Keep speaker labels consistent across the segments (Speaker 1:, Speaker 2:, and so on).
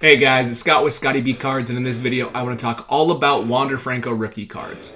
Speaker 1: Hey guys, it's Scott with Scottie B Cards, and in this video I want to talk all about Wander Franco rookie cards.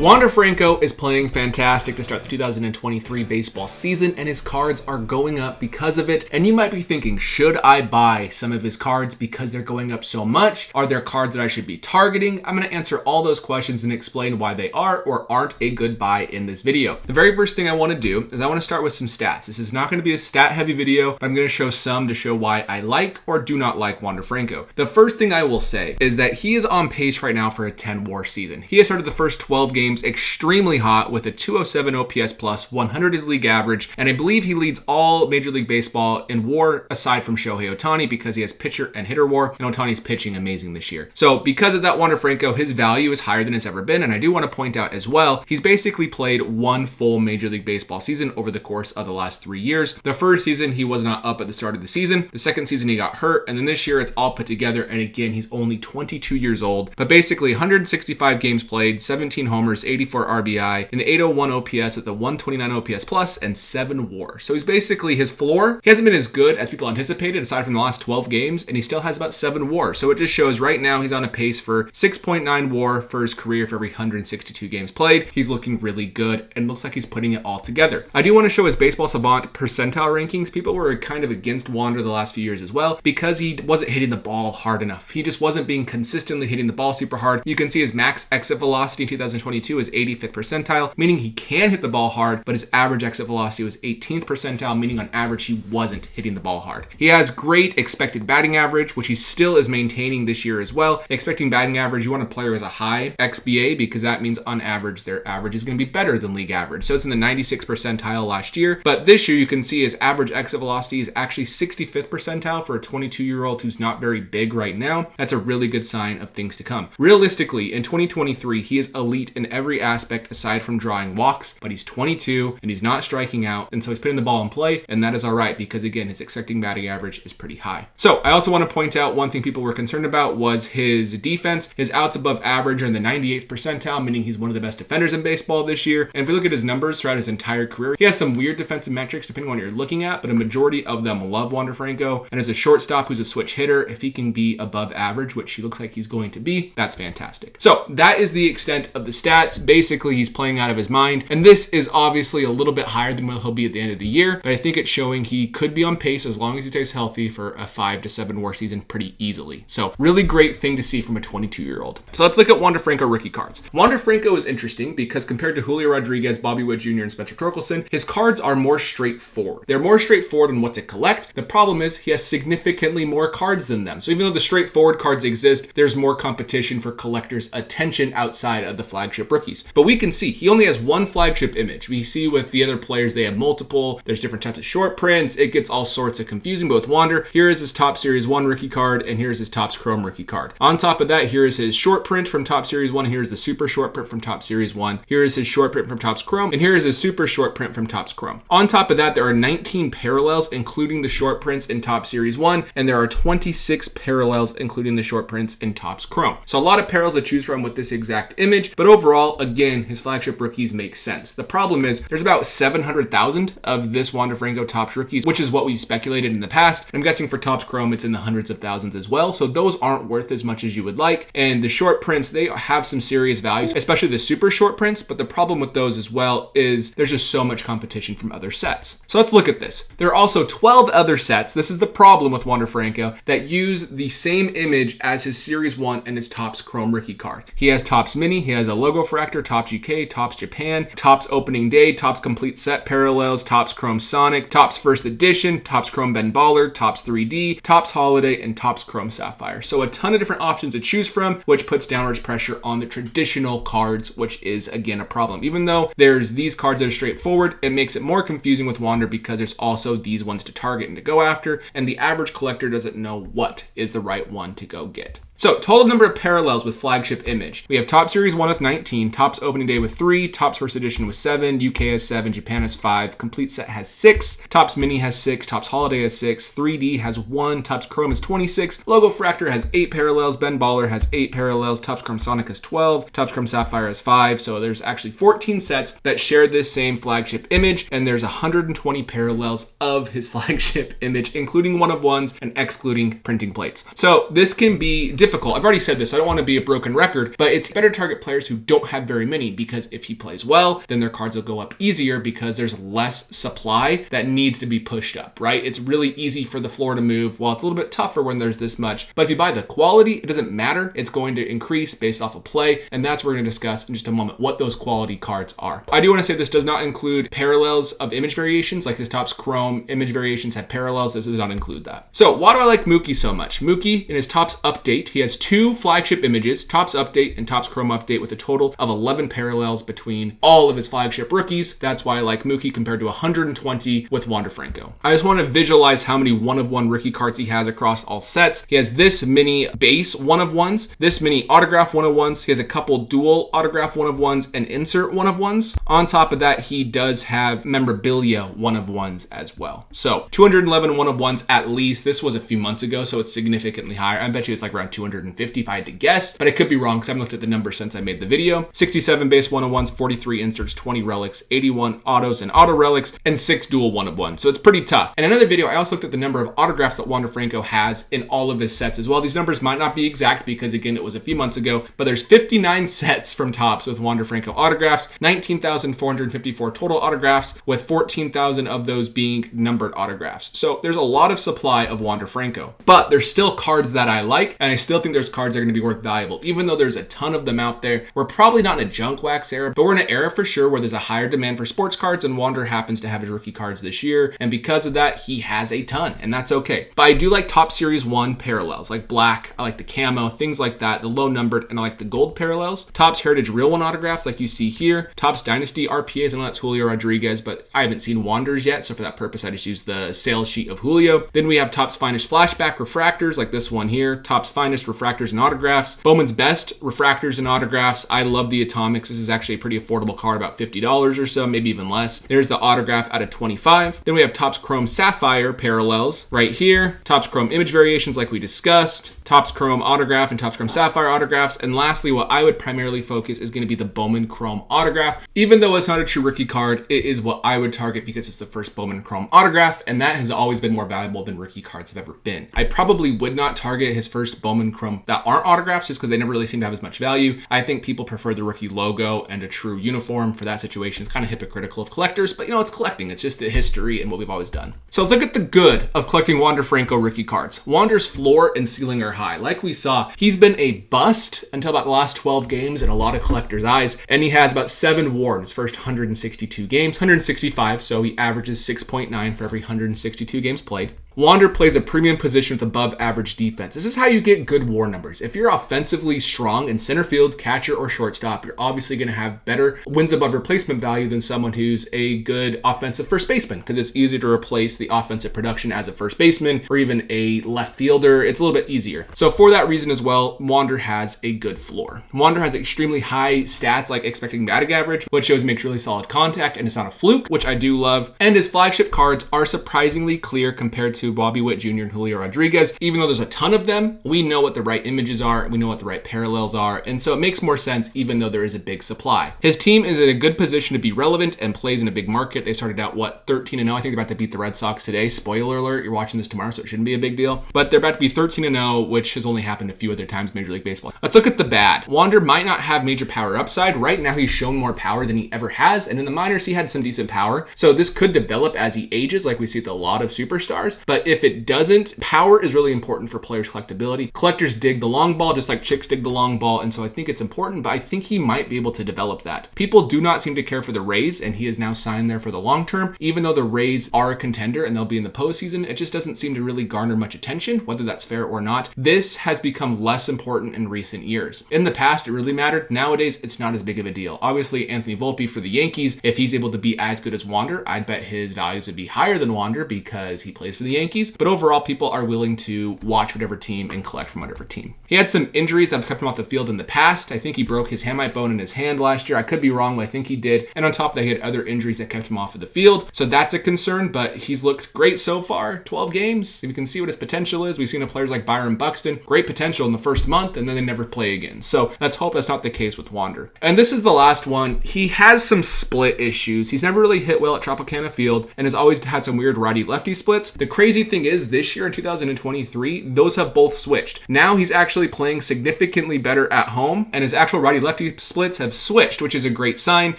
Speaker 1: Wander Franco is playing fantastic to start the 2023 baseball season, and his cards are going up because of it. And you might be thinking, should I buy some of his cards because they're going up so much? Are there cards that I should be targeting? I'm going to answer all those questions and explain why they are or aren't a good buy in this video. The very first thing I want to do is I want to start with some stats. This is not going to be a stat heavy video, but I'm going to show some to show why I like or do not like Wander Franco. The first thing I will say is that he is on pace right now for a 10 WAR season. He has started the first 12 games extremely hot with a 207 OPS plus, 100 is league average, and I believe he leads all Major League Baseball in WAR aside from Shohei Ohtani because he has pitcher and hitter WAR, and Ohtani's pitching amazing this year. So because of that, Wander Franco, his value is higher than it's ever been, and I do want to point out as well, he's basically played one full Major League Baseball season over the course of the last 3 years. The first season, he was not up at the start of the season. The second season, he got hurt, and then this year, it's all put together, and again, he's only 22 years old, but basically 165 games played, 17 homers, 84 RBI, an 801 OPS at the 129 OPS plus, and 7 WAR. So he's basically, his floor, he hasn't been as good as people anticipated aside from the last 12 games, and he still has about 7 WAR. So it just shows right now he's on a pace for 6.9 WAR for his career for every 162 games played. He's looking really good and looks like he's putting it all together. I do want to show his Baseball Savant percentile rankings. People were kind of against Wander the last few years as well because he wasn't hitting the ball hard enough. He just wasn't being consistently hitting the ball super hard. You can see his max exit velocity in 2022 is 85th percentile, meaning he can hit the ball hard, but his average exit velocity was 18th percentile, meaning on average he wasn't hitting the ball hard. He has great expected batting average, which he still is maintaining this year as well. Expecting batting average, you want a player with a high XBA because that means on average their average is going to be better than league average. So it's in the 96th percentile last year, but this year you can see his average exit velocity is actually 65th percentile for a 22-year-old who's not very big right now. That's a really good sign of things to come. Realistically, in 2023, he is elite in every aspect aside from drawing walks, but he's 22 and he's not striking out, and so he's putting the ball in play, and that is all right because again, his expecting batting average is pretty high. So I also want to point out one thing people were concerned about was his defense. His outs above average are in the 98th percentile, meaning he's one of the best defenders in baseball this year. And if we look at his numbers throughout his entire career, he has some weird defensive metrics depending on what you're looking at, but a majority of them love Wander Franco. And as a shortstop who's a switch hitter, if he can be above average, which he looks like he's going to be, that's fantastic. So that is the extent of the stats. Basically, he's playing out of his mind, and this is obviously a little bit higher than what he'll be at the end of the year, but I think it's showing he could be on pace as long as he stays healthy for a 5 to 7 WAR season pretty easily. So really great thing to see from a 22-year-old. So let's look at Wander Franco rookie cards. Wander Franco is interesting because compared to Julio Rodriguez, Bobby Witt Jr., and Spencer Torkelson, his cards are more straightforward. They're more straightforward on what to collect. The problem is he has significantly more cards than them. So even though the straightforward cards exist, there's more competition for collectors' attention outside of the flagship rookies. But we can see he only has one flagship image. We see with the other players, they have multiple. There's different types of short prints. It gets all sorts of confusing, but with Wander, here is his Top Series 1 rookie card, and here's his Topps Chrome rookie card. On top of that, here is his short print from Topps Series 1, here's the super short print from Topps Series 1, here is his short print from Topps Chrome, and here is his super short print from Topps Chrome. On top of that, there are 19 parallels, including the short prints in Topps Series 1, and there are 26 parallels, including the short prints in Topps Chrome. So a lot of parallels to choose from with this exact image, but overall, again, his flagship rookies make sense. The problem is there's about 700,000 of this Wander Franco Topps rookies, which is what we've speculated in the past. I'm guessing for Topps Chrome, it's in the hundreds of thousands as well. So those aren't worth as much as you would like. And the short prints, they have some serious values, especially the super short prints. But the problem with those as well is there's just so much competition from other sets. So let's look at this. There are also 12 other sets. This is the problem with Wander Franco that use the same image as his Series 1 and his Topps Chrome rookie card. He has Topps Mini, he has a Logo Fractor, Topps UK, Topps Japan, Topps Opening Day, Topps Complete Set Parallels, Topps Chrome Sonic, Topps First Edition, Topps Chrome Ben Baller, Topps 3D, Topps Holiday, and Topps Chrome Sapphire. So a ton of different options to choose from, which puts downwards pressure on the traditional cards, which is again a problem. Even though there's these cards that are straightforward, it makes it more confusing with Wander because there's also these ones to target and to go after, and the average collector doesn't know what is the right one to go get. So total number of parallels with Flagship image. We have Top Series 1 with 19, Topps opening day with 3, Topps First Edition with 7, UK has 7, Japan has 5, Complete Set has 6, Topps Mini has 6, Topps Holiday has 6, 3D has 1, Topps Chrome has 26, Logo Fractor has 8 parallels, Ben Baller has 8 parallels, Topps Chrome Sonic has 12, Topps Chrome Sapphire has 5, so there's actually 14 sets that share this same Flagship image, and there's 120 parallels of his Flagship image, including one-of-ones and excluding printing plates. So this can be difficult. I've already said this, so I don't want to be a broken record, but it's better to target players who don't have very many, because if he plays well, then their cards will go up easier because there's less supply that needs to be pushed up, right? It's really easy for the floor to move, while it's a little bit tougher when there's this much. But if you buy the quality, it doesn't matter. It's going to increase based off of play, and that's what we're going to discuss in just a moment, what those quality cards are. I do want to say this does not include parallels of image variations, like his Topps Chrome image variations have parallels. This does not include that. So why do I like Mookie so much? Mookie, in his Topps Update, he has 2 Flagship images, Topps Update and Topps Chrome Update, with a total of 11 parallels between all of his Flagship rookies. That's why I like Mookie compared to 120 with Wander Franco. I just want to visualize how many one-of-one rookie cards he has across all sets. He has this mini base one-of-ones, this mini autograph one-of-ones. He has a couple dual autograph one-of-ones and insert one-of-ones. On top of that, he does have memorabilia one-of-ones as well. So 211 one-of-ones at least. This was a few months ago, so it's significantly higher. I bet you it's like around 250 if I had to guess, but I could be wrong because I haven't looked at the numbers since I made the video. 67 base one-of-ones, 43 inserts, 20 relics, 81 autos and auto relics, and 6 dual one-of-ones. So it's pretty tough. In another video, I also looked at the number of autographs that Wander Franco has in all of his sets as well. These numbers might not be exact because, again, it was a few months ago, but there's 59 sets from Topps with Wander Franco autographs, 19,454 total autographs, with 14,000 of those being numbered autographs. So there's a lot of supply of Wander Franco, but there's still cards that I like, and I still think there's cards that are going to be worth valuable. Even though there's a ton of them out there, we're probably not in a junk wax era, but we're in an era for sure where there's a higher demand for sports cards, and Wander happens to have his rookie cards this year, and because of that, he has a ton, and that's okay. But I do like Top Series 1 parallels, like black, I like the camo, things like that, the low numbered, and I like the gold parallels. Topps Heritage Real One autographs, like you see here. Topps Dynasty RPAs, I know that's Julio Rodriguez, but I haven't seen Wander's yet, so for that purpose, I just use the sales sheet of Julio. Then we have Topps Finest Flashback refractors, like this one here. Topps Finest refractors and autographs. Bowman's Best refractors and autographs. I love the Atomics. This is actually a pretty affordable card, about $50 or so, maybe even less. There's the autograph out of 25. Then we have Topps Chrome Sapphire parallels right here. Topps Chrome image variations, like we discussed. Topps Chrome autograph and Topps Chrome Sapphire autographs. And lastly, what I would primarily focus is going to be the Bowman Chrome autograph. Even though it's not a true rookie card, it is what I would target because it's the first Bowman Chrome autograph, and that has always been more valuable than rookie cards have ever been. I probably would not target his first Bowman Chrome that aren't autographs just because they never really seem to have as much value. I think people prefer the rookie logo and a true uniform for that situation. It's kind of hypocritical of collectors, but it's collecting. It's just the history and what we've always done. So let's look at the good of collecting Wander Franco rookie cards. Wander's floor and ceiling are high. Like we saw, he's been a bust until about the last 12 games in a lot of collectors' eyes, and he has about 7 WAR in his first 162 games, 165, so he averages 6.9 for every 162 games played. Wander plays a premium position with above average defense. This is how you get good WAR numbers. If you're offensively strong in center field, catcher, or shortstop, you're obviously going to have better wins above replacement value than someone who's a good offensive first baseman, because it's easier to replace the offensive production as a first baseman or even a left fielder. It's a little bit easier. So for that reason as well, Wander has a good floor. Wander has extremely high stats like expected batting average, which shows he makes really solid contact and it's not a fluke, which I do love. And his flagship cards are surprisingly clear compared to Bobby Witt Jr. and Julio Rodriguez. Even though there's a ton of them, we know what the right images are, we know what the right parallels are, and so it makes more sense even though there is a big supply. His team is in a good position to be relevant and plays in a big market. They started out, 13-0? I think they're about to beat the Red Sox today. Spoiler alert, you're watching this tomorrow, so it shouldn't be a big deal. But they're about to be 13-0, which has only happened a few other times in Major League Baseball. Let's look at the bad. Wander might not have major power upside. Right now, he's shown more power than he ever has, and in the minors, he had some decent power. So this could develop as he ages, like we see with a lot of superstars. But if it doesn't, power is really important for players' collectability. Collectors dig the long ball just like chicks dig the long ball, and so I think it's important, but I think he might be able to develop that. People do not seem to care for the Rays, and he is now signed there for the long term. Even though the Rays are a contender and they'll be in the postseason, it just doesn't seem to really garner much attention, whether that's fair or not. This has become less important in recent years. In the past, it really mattered. Nowadays, it's not as big of a deal. Obviously, Anthony Volpe for the Yankees, if he's able to be as good as Wander, I'd bet his values would be higher than Wander because he plays for the Yankees. Yankees, but overall people are willing to watch whatever team and collect from whatever team. He had some injuries that have kept him off the field in the past. I think he broke his hamate bone in his hand last year. I could be wrong, but I think he did. And on top of that, he had other injuries that kept him off of the field. So that's a concern, but he's looked great so far. 12 games. If you can see what his potential is, we've seen players like Byron Buxton, great potential in the first month, and then they never play again. So let's hope that's not the case with Wander. And this is the last one. He has some split issues. He's never really hit well at Tropicana Field and has always had some weird righty-lefty splits. The crazy thing is this year in 2023, those have both switched. Now he's actually playing significantly better at home, and his actual righty-lefty splits have switched, which is a great sign.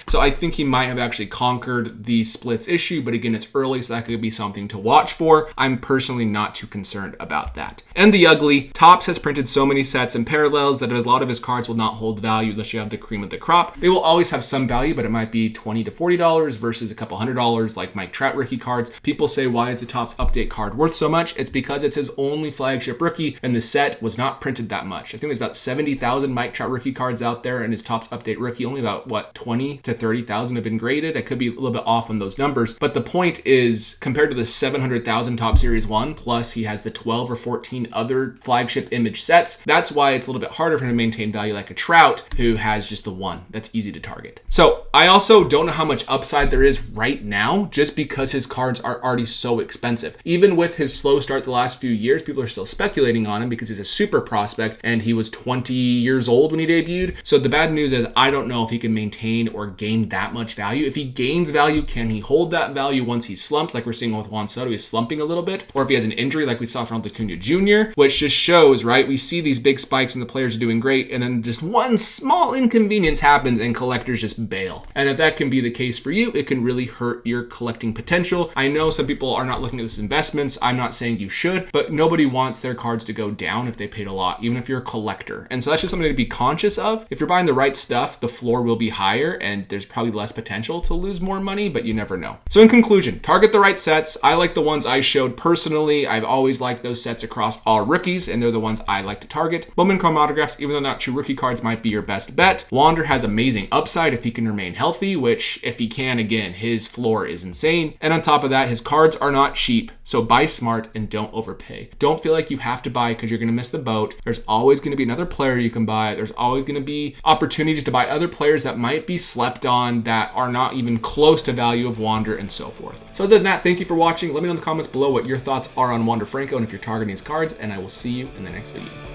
Speaker 1: So I think he might have actually conquered the splits issue, but again, it's early, so that could be something to watch for. I'm personally not too concerned about that. And the ugly, Topps has printed so many sets and parallels that a lot of his cards will not hold value unless you have the cream of the crop. They will always have some value, but it might be $20 to $40 versus a couple $100 like Mike Trout rookie cards. People say, why is the Topps update card worth so much? It's because it's his only flagship rookie, and the set was not printed that much. I think there's about 70,000 Mike Trout rookie cards out there, and his Topps update rookie, only about, 20 to 30,000 have been graded. I could be a little bit off on those numbers, but the point is, compared to the 700,000 Topps Series 1, plus he has the 12 or 14 other flagship image sets, that's why it's a little bit harder for him to maintain value like a Trout, who has just the one that's easy to target. So I also don't know how much upside there is right now, just because his cards are already so expensive. Even with his slow start the last few years, people are still speculating on him because he's a super prospect and he was 20 years old when he debuted. So the bad news is I don't know if he can maintain or gain that much value. If he gains value, can he hold that value once he slumps, like we're seeing with Juan Soto, he's slumping a little bit, or if he has an injury like we saw from Acuna Jr., which just shows, right, we see these big spikes and the players are doing great, and then just one small inconvenience happens and collectors just bail. And if that can be the case for you, it can really hurt your collecting potential. I know some people are not looking at this as investments. I'm not saying you should, but nobody wants their cards to go down if they paid a lot, even if you're a collector. And so that's just something to be conscious of. If you're buying the right stuff, the floor will be higher and there's probably less potential to lose more money, but you never know. So in conclusion, target the right sets. I like the ones I showed personally. I've always liked those sets across all rookies, and they're the ones I like to target. Bowman Chrome autographs, even though not true rookie cards, might be your best bet. Wander has amazing upside if he can remain healthy, which if he can, again, his floor is insane. And on top of that, his cards are not cheap. So buy smart and don't overpay. Don't feel like you have to buy because you're going to miss the boat. There's always going to be another player you can buy. There's always going to be opportunities to buy other players that might be slept on, that are not even close to value of Wander, and so forth. So other than that, thank you for watching. Let me know in the comments below what your thoughts are on Wander Franco and if you're targeting his cards, and I will see you in the next video.